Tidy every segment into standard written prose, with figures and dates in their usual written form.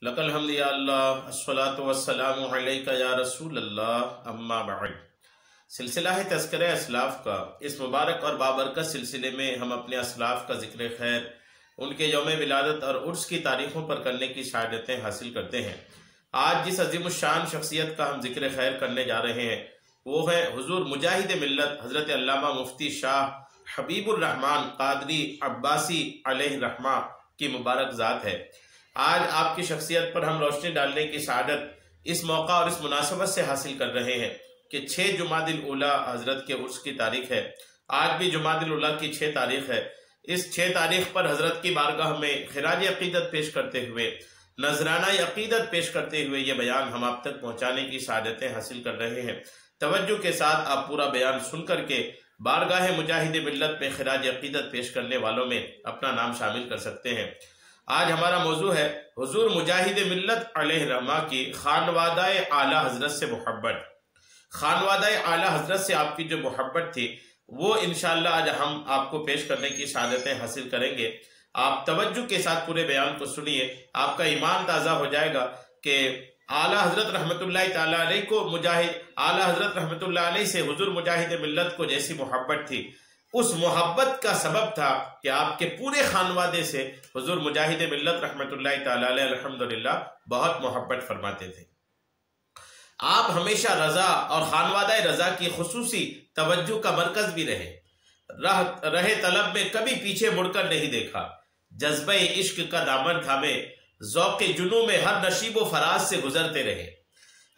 لکل حمد یا اللہ الصلاۃ والسلام علیک یا رسول اللہ اما بعد۔ سلسلہ ہے تذکرہ اسلاف کا۔ اس مبارک اور بابرکت سلسلے میں ہم اپنے اسلاف کا ذکر خیر، ان کے یوم ولادت اور عرس کی تاریخوں پر کرنے کی سعادتیں حاصل کرتے ہیں۔ آج جس عظیم الشان شخصیت کا ہم ذکر خیر کرنے جا رہے ہیں وہ ہے حضور مجاہد ملت حضرت علامہ مفتی شاہ حبیب الرحمن قادری عباسی علیہ رحمہ کی مبارک ذات ہے۔ آج آپ کی شخصیت پر ہم روشنی ڈالنے کی سعادت اس موقع اور اس مناسبت سے حاصل کر رہے ہیں کہ 6 جمادی الاولیٰ حضرت کے عرس کی تاریخ ہے۔ آج بھی جمادی الاولیٰ کی 6 تاریخ ہے۔ اس 6 تاریخ پر حضرت کی بارگاہ میں خراج عقیدت پیش کرتے ہوئے، نذرانہ عقیدت پیش کرتے ہوئے یہ بیان ہم آپ تک پہنچانے کی سعادتیں حاصل کر رہے ہیں۔ توجہ کے ساتھ آپ پورا بیان سن کر کے بارگاہ مجاہد ملت میں خراج عقیدت پیش کرنے والوں میں اپنا نام شامل کر سکتے ہیں۔ آج ہمارا موضوع ہے حضور مجاہد ملت علیہ رحمہ کی خانوادہ اعلیٰ حضرت سے محبت۔ خانوادہ اعلیٰ حضرت سے آپ کی جو محبت تھی وہ انشاءاللہ آج ہم آپ کو پیش کرنے کی سعادتیں حاصل کریں گے۔ آپ توجہ کے ساتھ پورے بیان کو سنیے، آپ کا ایمان تازہ ہو جائے گا کہ اعلیٰ حضرت رحمت اللہ تعالیٰ علیہ کو اعلیٰ حضرت رحمت اللہ علیہ سے حضور مجاہد ملت کو جیسی محبت تھی، اس محبت کا سبب تھا کہ آپ کے پورے خانوادے سے حضور مجاہد ملت رحمت اللہ تعالیٰ علیہ الحمدللہ بہت محبت فرماتے تھے۔ آپ ہمیشہ رضا اور خانوادہ رضا کی خصوصی توجہ کا مرکز بھی رہے طلب میں کبھی پیچھے مڑ کر نہیں دیکھا۔ جذبہ عشق کا دامن تھامے ذوق جنوں میں ہر نشیب و فراز سے گزرتے رہے۔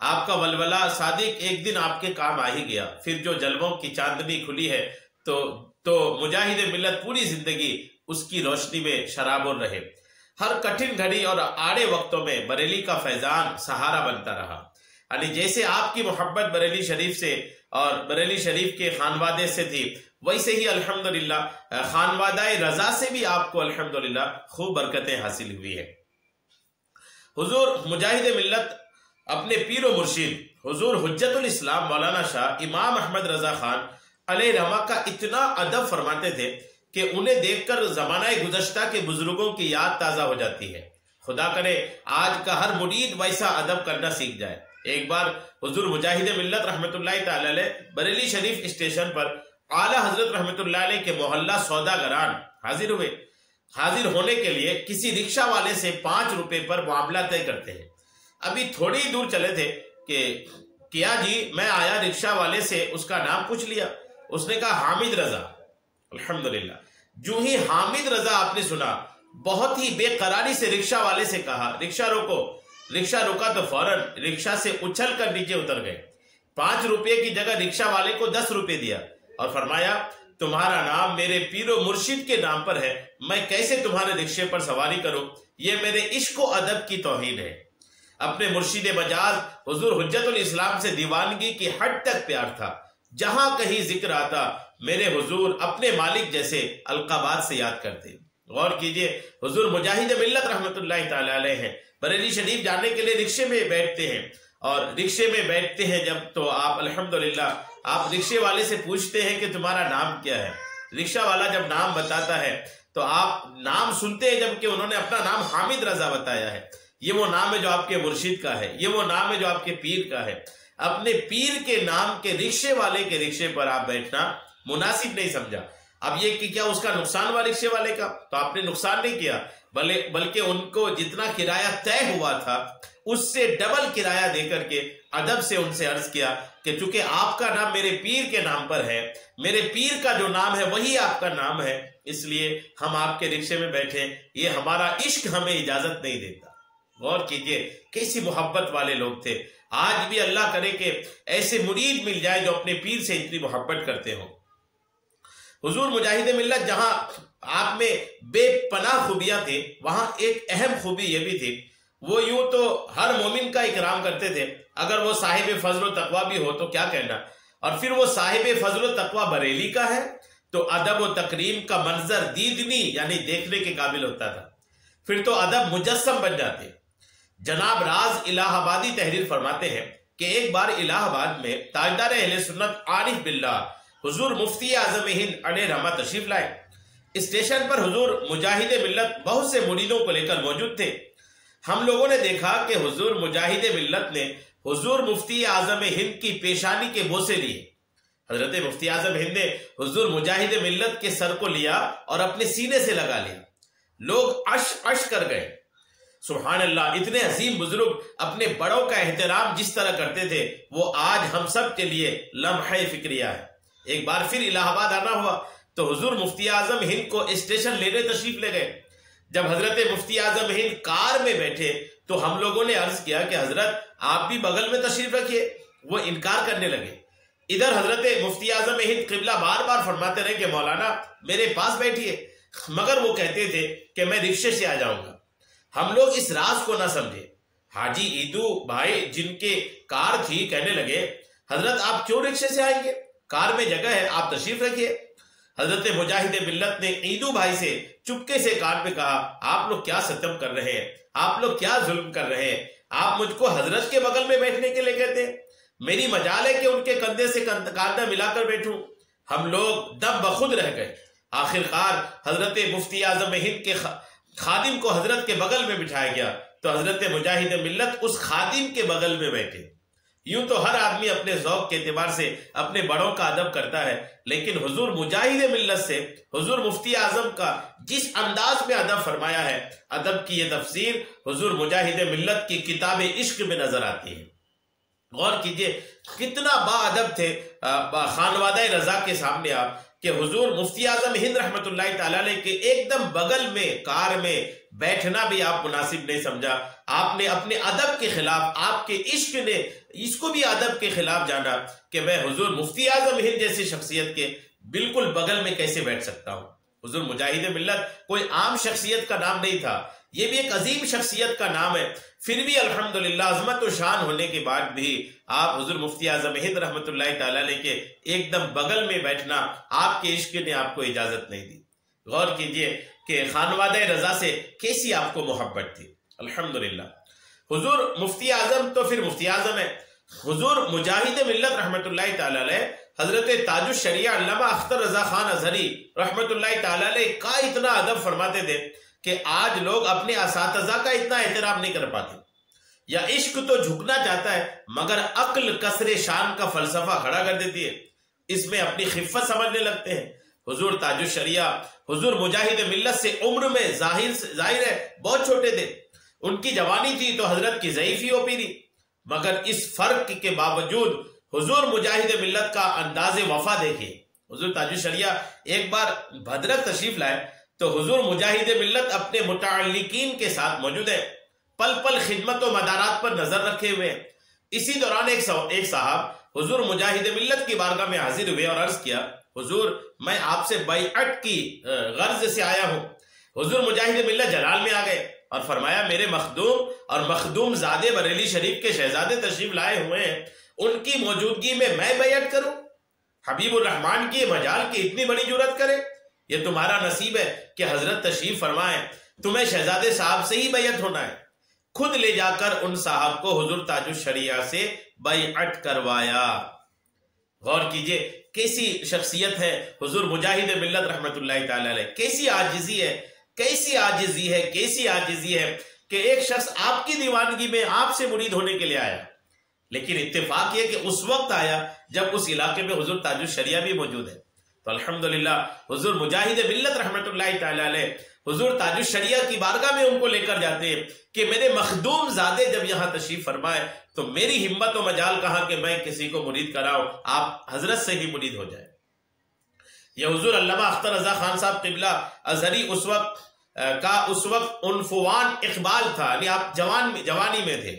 آپ کا ولولہ صادق ایک دن آپ کے کام آ ہی گیا۔ پھر جو جلووں کی چاندنی کھلی ہے تو مجاہد ملت پوری زندگی اس کی روشنی میں شرابور رہے۔ ہر کٹھن گھڑی اور آڑے وقتوں میں بریلی کا فیضان سہارا بنتا رہا۔ یعنی جیسے آپ کی محبت بریلی شریف سے اور بریلی شریف کے خانوادے سے تھی، ویسے ہی الحمدللہ خانوادہ رضا سے بھی آپ کو الحمدللہ خوب برکتیں حاصل ہوئی ہے۔ حضور مجاہد ملت اپنے پیر و مرشد حضور حجت الاسلام مولانا شاہ امام احمد رضا خان علیہ رحمہ کا اتنا ادب فرماتے تھے کہ انہیں دیکھ کر زمانہ گزشتہ کے بزرگوں کی یاد تازہ ہو جاتی ہے۔ خدا کرے آج کا ہر مرید ویسا ادب کرنا سیکھ جائے۔ ایک بار حضور مجاہد ملت رحمت اللہ تعالی علیہ بریلی شریف اسٹیشن پر اعلیٰ حضرت رحمت اللہ علیہ کے محلہ سوداگران حاضر ہوئے۔ حاضر ہونے کے لیے کسی رکشہ والے سے 5 روپے پر معاملہ طے کرتے ہیں۔ ابھی تھوڑی دور چلے تھے کہ کیا جی میں آیا رکشہ والے سے اس کا نام پوچھ لیا۔ اس نے کہا حامد رضا۔ الحمدللہ جو ہی حامد رضا آپ نے سنا، بہت ہی بے قراری سے رکشہ والے سے کہا رکشہ روکو۔ رکشہ روکا تو فوراً رکشہ سے اچھل کر نیچے اتر گئے۔ 5 روپے کی جگہ رکشہ والے کو 10 روپے دیا اور فرمایا تمہارا نام میرے پیر و مرشد کے نام پر ہے، میں کیسے تمہارے رکشے پر سواری کروں؟ یہ میرے عشق و ادب کی توہین ہے۔ اپنے مرشد مجاز حضور حجت الاسلام سے دیوانگی کی حد تک پیار تھا۔ جہاں کہیں ذکر آتا میرے حضور اپنے مالک جیسے القابات سے یاد کرتے۔ غور کیجئے حضور مجاہد ملت رحمت اللہ تعالی علیہ ہیں، بریلی شریف جانے کے لیے رکشے میں بیٹھتے ہیں، اور رکشے میں بیٹھتے ہیں جب تو آپ الحمدللہ آپ رکشے والے سے پوچھتے ہیں کہ تمہارا نام کیا ہے۔ رکشہ والا جب نام بتاتا ہے تو آپ نام سنتے ہیں، جبکہ انہوں نے اپنا نام حامد رضا بتایا ہے۔ یہ وہ نام ہے جو آپ کے مرشد کا ہے، یہ وہ نام ہے جو آپ کے پیر کا ہے۔ اپنے پیر کے نام کے رکشے والے کے رکشے پر آپ بیٹھنا مناسب نہیں سمجھا۔ اب یہ کہ کیا اس کا نقصان ہوا رکشے والے کا؟ تو آپ نے نقصان نہیں کیا، بلکہ ان کو جتنا کرایہ طے ہوا تھا اس سے ڈبل کرایہ دے کر کے ادب سے ان سے عرض کیا کہ چونکہ آپ کا نام میرے پیر کے نام پر ہے، میرے پیر کا جو نام ہے وہی آپ کا نام ہے، اس لیے ہم آپ کے رکشے میں بیٹھے، یہ ہمارا عشق ہمیں اجازت نہیں دیتا۔ غور کیجئے کیسی محبت والے لوگ تھے۔ آج بھی اللہ کرے کہ ایسے مرید مل جائے جو اپنے پیر سے اتنی محبت کرتے ہوں۔ حضور مجاہد ملت جہاں آپ میں بے پناہ خوبیاں تھے، وہاں ایک اہم خوبی یہ بھی تھی، وہ یوں تو ہر مومن کا اکرام کرتے تھے، اگر وہ صاحب فضل و تقوی بھی ہو تو کیا کہنا، اور پھر وہ صاحب فضل و تقوی بریلی کا ہے تو ادب و تکریم کا منظر دیدنی یعنی دیکھنے کے قابل ہوتا تھا، پھر تو ادب مجسم بن جاتے۔ جناب راز الہ آبادی تحریر فرماتے ہیں کہ ایک بار الہ آباد میں تاجدار اہل سنت عارف باللہ حضور مفتی اعظم ہند علیہ رحمہ تشریف لائے۔ اسٹیشن پر حضور مجاہد ملت بہت سے مریدوں کو لے کر موجود تھے۔ ہم لوگوں نے دیکھا کہ حضور مجاہد ملت نے حضور مفتی اعظم ہند کی پیشانی کے بوسے لیے۔ حضرت مفتی اعظم ہند نے حضور مجاہد ملت کے سر کو لیا اور اپنے سینے سے لگا لیا۔ لوگ عش کر گئے۔ سبحان اللہ، اتنے عظیم بزرگ اپنے بڑوں کا احترام جس طرح کرتے تھے وہ آج ہم سب کے لیے لمحہ فکریہ ہے۔ ایک بار پھر الہ آباد آنا ہوا تو حضور مفتی اعظم ہند کو اسٹیشن لینے تشریف لے گئے۔ جب حضرت مفتی اعظم ہند کار میں بیٹھے تو ہم لوگوں نے عرض کیا کہ حضرت آپ بھی بغل میں تشریف رکھیے۔ وہ انکار کرنے لگے۔ ادھر حضرت مفتی اعظم ہند قبلہ بار بار فرماتے رہے کہ مولانا میرے پاس بیٹھیے، مگر وہ کہتے تھے کہ میں رکشے سے آ جاؤں گا۔ ہم لوگ اس راز کو نہ سمجھے۔ حاجی عیدو بھائی جن کے کار تھی کہنے لگے حضرت آپ کیوں رکشے سے آئیں گے، کار میں جگہ ہے، آپ تشریف رکھیے۔ حضرت مجاہد ملت نے عیدو بھائی سے چپکے سے کان پہ کہا آپ لوگ کیا ستم کر رہے ہیں، آپ لوگ کیا ظلم کر رہے ہیں، آپ مجھ کو حضرت کے بغل میں بیٹھنے کے لیے کہتے ہیں، میری مجال ہے کہ ان کے کندھے سے کاندھا ملا کر بیٹھوں۔ ہم لوگ دم بخود رہ گئے۔ آخر کار حضرت مفتی اعظم ہند کے خادم کو حضرت کے بغل میں بٹھایا گیا تو حضرت مجاہد ملت اس خادم کے بغل میں بیٹھے۔ یوں تو ہر آدمی اپنے ذوق کے اعتبار سے اپنے بڑوں کا ادب کرتا ہے، لیکن حضور مجاہد ملت سے حضور مفتی اعظم کا جس انداز میں ادب فرمایا ہے، ادب کی یہ تفسیر حضور مجاہد ملت کی کتاب عشق میں نظر آتی ہے۔ غور کیجئے کتنا با ادب تھے خانوادہ رضا کے سامنے آپ کہ حضور مفتی اعظم ہند رحمت اللہ تعالی علیہ کے ایک دم بغل میں کار میں بیٹھنا بھی آپ مناسب نہیں سمجھا۔ آپ نے اپنے ادب کے خلاف، آپ کے عشق نے اس کو بھی ادب کے خلاف جانا کہ میں حضور مفتی اعظم ہند جیسی شخصیت کے بالکل بغل میں کیسے بیٹھ سکتا ہوں۔ حضور مجاہد ملت کوئی عام شخصیت کا نام نہیں تھا، یہ بھی ایک عظیم شخصیت کا نام ہے۔ پھر بھی الحمدللہ عظمت و شان ہونے کے بعد بھی آپ حضور مفتی اعظم ہند رحمت اللہ تعالی علیہ کے ایک دم بغل میں بیٹھنا آپ کے عشق نے آپ کو اجازت نہیں دی۔ غور کیجئے کہ خانوادہ رضا سے کیسی آپ کو محبت تھی۔ الحمدللہ حضور مفتی اعظم تو پھر مفتی اعظم ہے، حضور مجاہد ملت رحمت اللہ تعالی علیہ حضرت تاج الشریعہ علامہ اختر رضا خان ازہری رحمت اللہ تعالی علیہ کا اتنا ادب فرماتے تھے کہ آج لوگ اپنے اساتذہ کا اتنا احترام نہیں کر پاتے۔ یا عشق تو جھکنا چاہتا ہے مگر عقل کسر شان کا فلسفہ کھڑا کر دیتی ہے، اس میں اپنی خفت سمجھنے لگتے ہیں۔ حضور تاج الشریعہ حضور مجاہد ملت سے عمر میں ظاہر ہے بہت چھوٹے تھے، ان کی جوانی تھی تو حضرت کی ضعیفی ہو پیری، مگر اس فرق کے باوجود حضور مجاہد ملت کا انداز وفا دیکھیے۔ حضور تاج الشریعہ ایک بار بھدرک تشریف لائے تو حضور مجاہد ملت اپنے متعلقین کے ساتھ موجود ہے، پل پل خدمت و مدارات پر نظر رکھے ہوئے۔ اسی دوران ایک صاحب حضور مجاہد ملت کی بارگاہ میں حاضر ہوئے اور عرض کیا حضور میں آپ سے بیعت کی غرض سے آیا ہوں۔ حضور مجاہد ملت جلال میں آ گئے اور فرمایا میرے مخدوم اور مخدوم زادے بریلی شریف کے شہزادے تشریف لائے ہوئے ہیں، ان کی موجودگی میں بیعت کروں؟ حبیب الرحمن کی مجال کی اتنی بڑی جرات کرے؟ یہ تمہارا نصیب ہے کہ حضرت تشریف فرمائیں، تمہیں شہزادے صاحب سے ہی بیعت ہونا ہے۔ خود لے جا کر ان صاحب کو حضور تاج الشریعہ سے بیعت کروایا۔ غور کیجئے کیسی شخصیت ہے حضور مجاہد ملت رحمت اللہ تعالی علیہ، کیسی عاجزی ہے، کیسی عاجزی ہے، کیسی عاجزی ہے کہ ایک شخص آپ کی دیوانگی میں آپ سے مرید ہونے کے لیے آیا، لیکن اتفاق یہ کہ اس وقت آیا جب اس علاقے میں حضور تاج الشریعہ بھی موجود ہے۔ تو الحمدللہ حضور مجاہد ملت رحمت اللہ تعالی علیہ حضور تاج الشریعہ کی بارگاہ میں ان کو لے کر جاتے ہیں کہ میرے مخدوم زادے جب یہاں تشریف فرمائے تو میری ہمت و مجال کہاں کہ میں کسی کو مرید کراؤں، آپ حضرت سے ہی مرید ہو جائے۔ یہ حضور علامہ اختر رضا خان صاحب قبلہ ازہری اس وقت عنفوان اقبال تھا، یعنی آپ جوانی میں تھے۔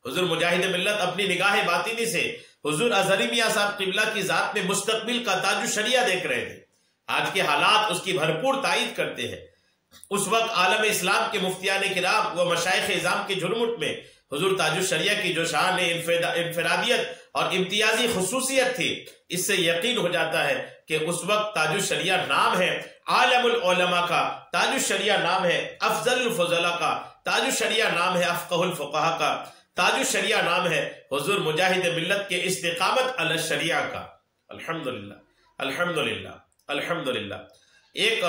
حضور مجاہد ملت اپنی نگاہ باطنی سے حضور ازہری میاں صاحب قبلہ کی ذات میں مستقبل کا تاج الشریعہ دیکھ رہے تھے۔ آج کے حالات اس کی بھرپور تائید کرتے ہیں۔ اس وقت عالم اسلام کے مفتیان کرام و مشائخ اعظام کی جھرمٹ میں حضور تاج الشریعہ کی جو شان انفرادیت اور امتیازی خصوصیت تھی، اس سے یقین ہو جاتا ہے کہ اس وقت تاج الشریعہ نام ہے عالم العلماء کا، تاج الشریعہ نام ہے افضل الفضلاء کا، تاج الشریعہ نام ہے افقہ الفقہاء کا، تاج الشریعہ نام ہے حضور مجاہد ملت کے استقامت علی الشریعہ کا۔ الحمدللہ الحمدللہ الحمدللہ۔ ایک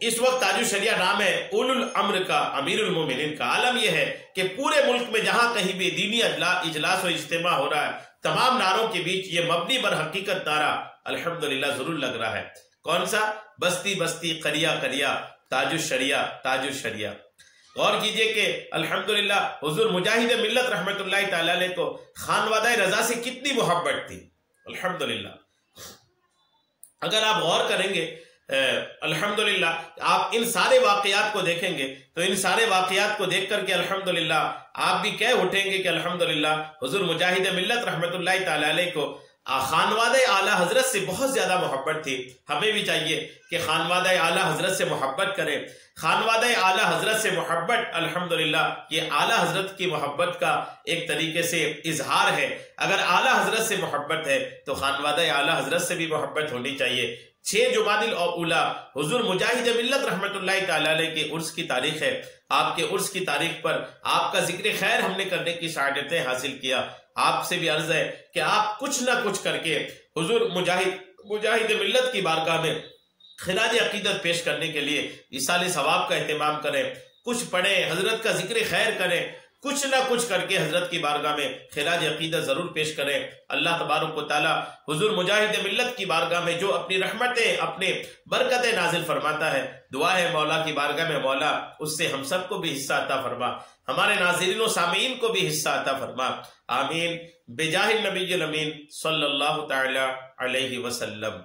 اس وقت تاج الشریعہ نام ہے اولو الامر کا، امیر المومنین کا۔ عالم یہ ہے کہ پورے ملک میں جہاں کہیں بھی دینی اجلاس و اجتماع ہو رہا ہے، تمام نعروں کے بیچ یہ مبنی بر حقیقت نعرہ الحمدللہ ضرور لگ رہا ہے۔ کون سا؟ بستی بستی قریہ قریہ تاج الشریعہ تاج الشریعہ۔ غور کیجئے کہ الحمدللہ حضور مجاہد ملت رحمت اللہ تعالی علیہ کو خانوادہ رضا سے کتنی محبت تھی، الحمدللہ۔ اگر آپ غور کریں گے الحمدللہ، آپ ان سارے واقعات کو دیکھیں گے تو ان سارے واقعات کو دیکھ کر کے الحمدللہ آپ بھی کہہ اٹھیں گے کہ الحمدللہ حضور مجاہد ملت رحمت اللہ تعالی علیہ کو خانوادہ اعلیٰ حضرت سے بہت زیادہ محبت تھی۔ ہمیں بھی چاہیے کہ خانوادہ اعلیٰ حضرت سے محبت کریں۔ خانوادہ اعلیٰ حضرت سے محبت الحمدللہ یہ اعلیٰ حضرت کی محبت کا ایک طریقے سے اظہار ہے۔ اگر اعلیٰ حضرت سے محبت ہے تو خانوادہ اعلیٰ حضرت سے بھی محبت ہونی چاہیے۔ 6 جمادی الاولیٰ حضور مجاہد ملت رحمت اللہ تعالی علیہ کے عرس کی تاریخ ہے۔ آپ کے عرس کی تاریخ پر آپ کا ذکر خیر ہم نے کرنے کی سعادتیں حاصل کیا۔ آپ سے بھی عرض ہے کہ آپ کچھ نہ کچھ کر کے حضور مجاہد ملت کی بارگاہ میں خراج عقیدت پیش کرنے کے لیے ایصال ثواب کا اہتمام کریں، کچھ پڑھیں، حضرت کا ذکر خیر کریں، کچھ نہ کچھ کر کے حضرت کی بارگاہ میں خراج عقیدت ضرور پیش کریں۔ اللہ تبارک و تعالی حضور مجاہد ملت کی بارگاہ میں جو اپنی رحمتیں اپنے برکتیں نازل فرماتا ہے، دعا ہے مولا کی بارگاہ میں مولا اس سے ہم سب کو بھی حصہ عطا فرما، ہمارے ناظرین و سامعین کو بھی حصہ عطا فرما، آمین بجاہ النبی الامین صلی اللہ تعالی علیہ وسلم۔